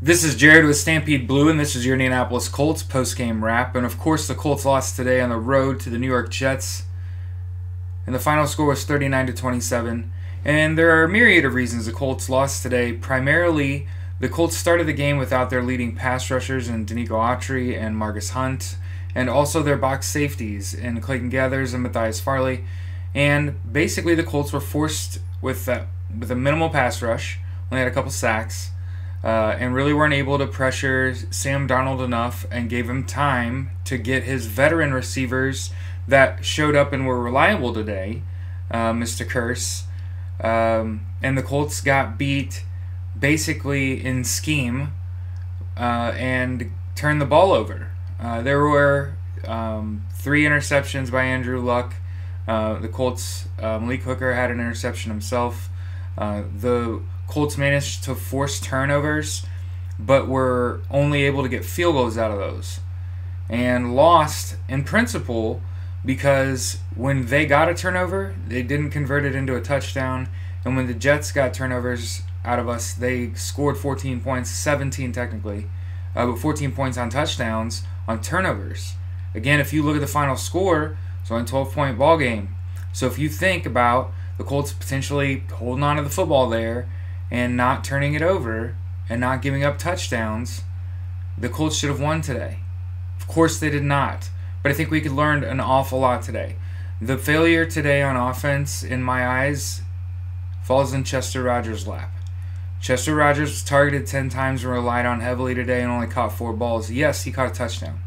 This is Jared with Stampede Blue, and this is your Indianapolis Colts post-game wrap. And of course, the Colts lost today on the road to the New York Jets, and the final score was 39-27. And there are a myriad of reasons the Colts lost today. Primarily, the Colts started the game without their leading pass rushers in Danico Autry and Margus Hunt, and also their box safeties in Clayton Gathers and Matthias Farley. And basically, the Colts were forced with a minimal pass rush, only had a couple sacks, and really weren't able to pressure Sam Darnold enough and gave him time to get his veteran receivers that showed up and were reliable today, Mr. Curse. And the Colts got beat basically in scheme and turned the ball over. There were 3 interceptions by Andrew Luck. The Colts, Malik Hooker had an interception himself. The Colts managed to force turnovers, but were only able to get field goals out of those. And lost in principle because when they got a turnover, they didn't convert it into a touchdown. And when the Jets got turnovers out of us, they scored 14 points, 17 technically, but 14 points on touchdowns on turnovers. Again, if you look at the final score, it's only a 12-point ball game. So if you think about the Colts potentially holding on to the football there and not turning it over and not giving up touchdowns, the Colts should have won today. Of course they did not, but I think we could learn an awful lot today. The failure today on offense, in my eyes, falls in Chester Rogers' lap. Chester Rogers was targeted 10 times and relied on heavily today and only caught 4 balls. Yes, he caught a touchdown.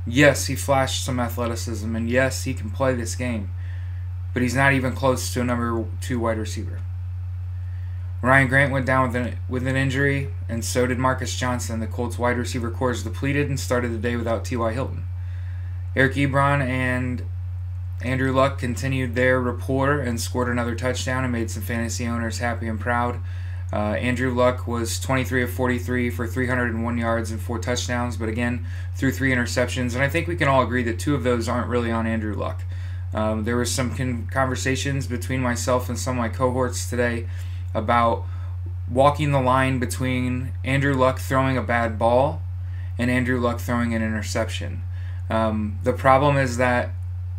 Yes, he flashed some athleticism, and yes, he can play this game. But he's not even close to a number 2 wide receiver. Ryan Grant went down with an injury, and so did Marcus Johnson. The Colts wide receiver corps is depleted and started the day without T.Y. Hilton. Eric Ebron and Andrew Luck continued their rapport and scored another touchdown and made some fantasy owners happy and proud. Andrew Luck was 23 of 43 for 301 yards and 4 touchdowns, but again, threw 3 interceptions. And I think we can all agree that 2 of those aren't really on Andrew Luck. There was some conversations between myself and some of my cohorts today about walking the line between Andrew Luck throwing a bad ball and Andrew Luck throwing an interception. The problem is that,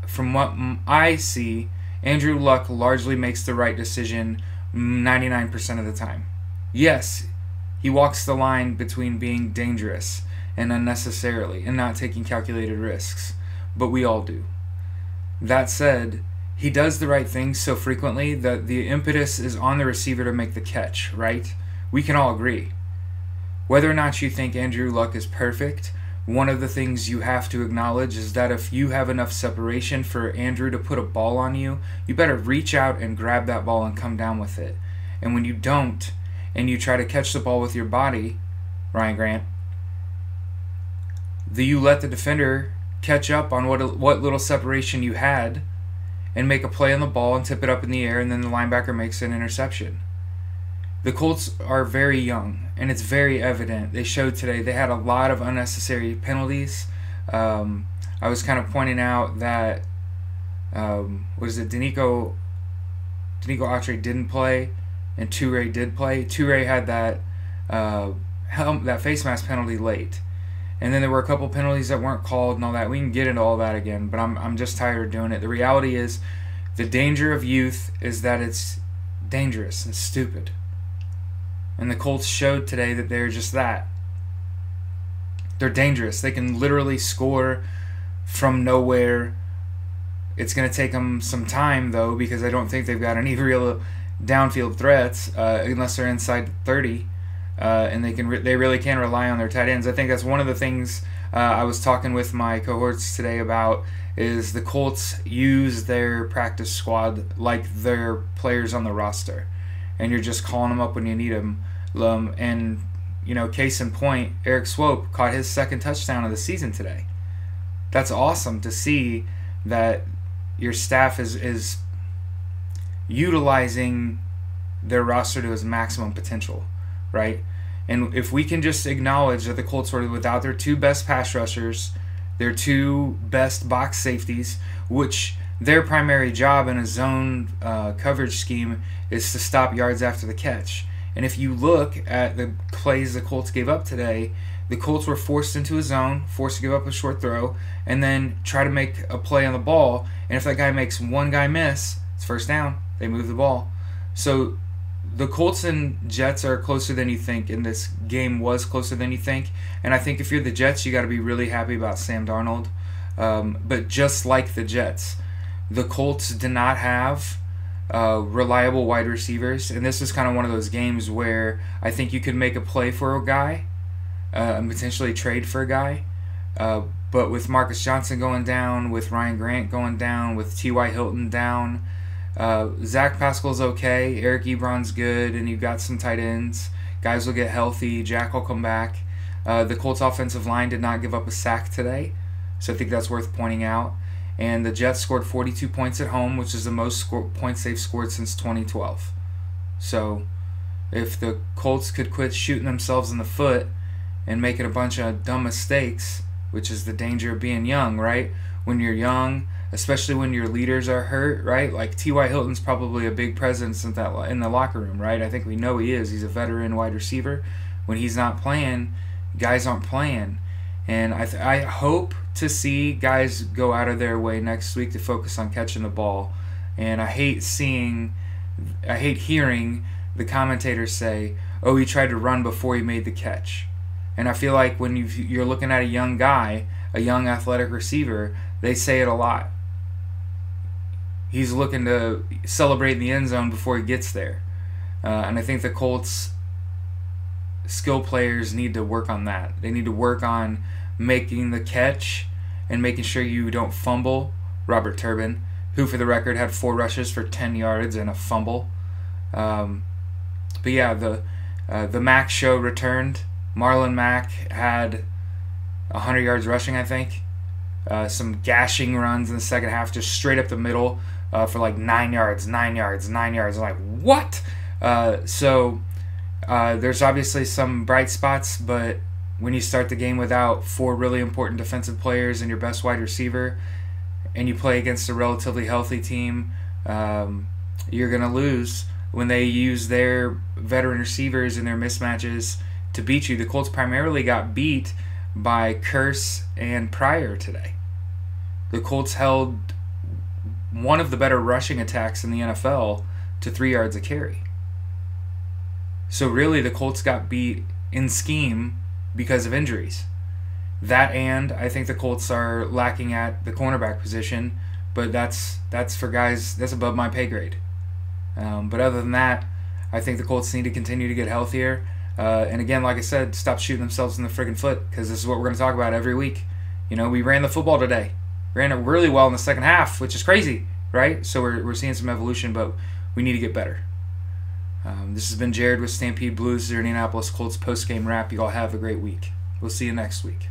from what I see, Andrew Luck largely makes the right decision 99% of the time. Yes, he walks the line between being dangerous and unnecessarily and not taking calculated risks, but we all do. That said, he does the right thing so frequently that the impetus is on the receiver to make the catch, right? We can all agree. Whether or not you think Andrew Luck is perfect, one of the things you have to acknowledge is that if you have enough separation for Andrew to put a ball on you, you better reach out and grab that ball and come down with it. And when you don't, and you try to catch the ball with your body, Ryan Grant, you let the defender catch up on what little separation you had and make a play on the ball and tip it up in the air, and then the linebacker makes an interception. The Colts are very young, and it's very evident. They showed today they had a lot of unnecessary penalties. I was kind of pointing out that Danico Autry didn't play, and Toure did play. Toure had that face mask penalty late, and then there were a couple penalties that weren't called and all that. We can get into all that again, but I'm just tired of doing it. The reality is, the danger of youth is that it's dangerous and stupid. And the Colts showed today that they're just that. They're dangerous. They can literally score from nowhere. It's going to take them some time, though, because I don't think they've got any real downfield threats unless they're inside 30. And they really can rely on their tight ends. I think that's one of the things I was talking with my cohorts today about, is the Colts use their practice squad like they're players on the roster, and you're just calling them up when you need them. And, case in point, Eric Swope caught his 2nd touchdown of the season today. That's awesome to see that your staff is utilizing their roster to its maximum potential, right? And if we can just acknowledge that the Colts were without their 2 best pass rushers, their 2 best box safeties, which their primary job in a zone coverage scheme is to stop yards after the catch. And if you look at the plays the Colts gave up today, the Colts were forced into a zone, forced to give up a short throw, and then try to make a play on the ball. And if that guy makes one guy miss, it's first down. They move the ball. So the Colts and Jets are closer than you think, and this game was closer than you think. And I think if you're the Jets, you got to be really happy about Sam Darnold. But just like the Jets, the Colts did not have reliable wide receivers, and this is kind of one of those games where I think you could make a play for a guy and potentially trade for a guy. But with Marcus Johnson going down, with Ryan Grant going down, with T.Y. Hilton down, Zach Pascal's okay, Eric Ebron's good, and you've got some tight ends. Guys will get healthy, Jack will come back. The Colts offensive line did not give up a sack today, so I think that's worth pointing out. And the Jets scored 42 points at home, which is the most points they've scored since 2012. So if the Colts could quit shooting themselves in the foot and making a bunch of dumb mistakes, which is the danger of being young, right? When you're young, especially when your leaders are hurt, right? Like T.Y. Hilton's probably a big presence in the locker room, right? I think we know he is. He's a veteran wide receiver. When he's not playing, guys aren't playing. And I hope to see guys go out of their way next week to focus on catching the ball. And I hate hearing the commentators say, oh, he tried to run before he made the catch. And I feel like when you're looking at a young guy, a young athletic receiver, they say it a lot. He's looking to celebrate in the end zone before he gets there. And I think the Colts skill players need to work on that. They need to work on making the catch and making sure you don't fumble. Robert Turbin, who for the record had 4 rushes for 10 yards and a fumble. But yeah, the Mack show returned. Marlon Mack had 100 yards rushing, I think. Some gashing runs in the second half, just straight up the middle for like 9 yards. I'm like, what? So there's obviously some bright spots, but when you start the game without 4 really important defensive players and your best wide receiver, and you play against a relatively healthy team, you're going to lose when they use their veteran receivers and their mismatches to beat you. The Colts primarily got beat by Curse and Pryor today. The Colts held one of the better rushing attacks in the NFL to 3 yards a carry. So really the Colts got beat in scheme because of injuries. That, and I think the Colts are lacking at the cornerback position, but that's for guys, that's above my pay grade. But other than that, I think the Colts need to continue to get healthier. And again, like I said, stop shooting themselves in the friggin' foot, because this is what we're going to talk about every week. You know, we ran the football today. Ran it really well in the second half, which is crazy, right? So we're seeing some evolution, but we need to get better. This has been Jared with Stampede Blue. This is your Indianapolis Colts post-game wrap. You all have a great week. We'll see you next week.